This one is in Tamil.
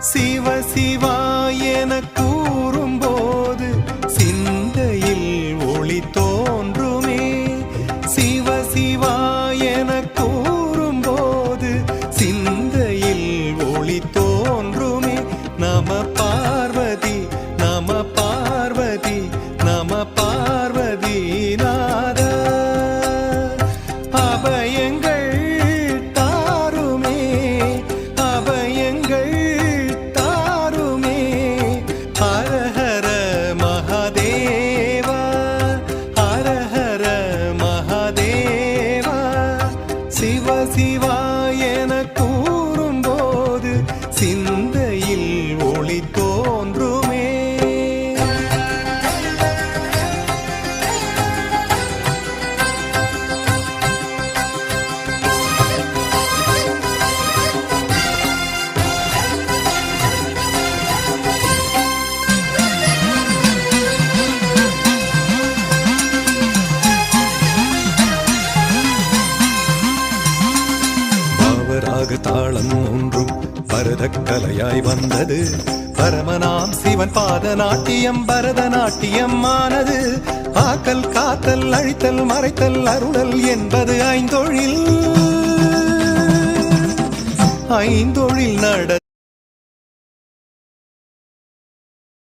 சிவ சிவா என கூறும்போது சிந்தையில் ஒளி தோன்றுமே. சிவ சிவா என கூறும்போது சிந்தையில் ஒளி தோன்றுமே. நம பார்வதி நம பார்வதி நம பார்வதி நாத. அபயங்கள் தாருமே அபயங்கள் தாருமே. ஹர ஹர மகாதேவா ஹர ஹர மகாதேவா. சிவ சிவா என கூறும்போது சிந்தையில் ஒளி தோன்றுமே. பாவராக தாளம் ஒன்றும் பரதக்கலையாய் வந்தது. பரமனாம் சிவன் பாத நாட்டியம் பரதநாட்டியம் ஆனது. ஆக்கல் காத்தல் அழித்தல் மறைத்தல் அருளல் என்பது ஐந்தொழில். ஐந்தொழில் நட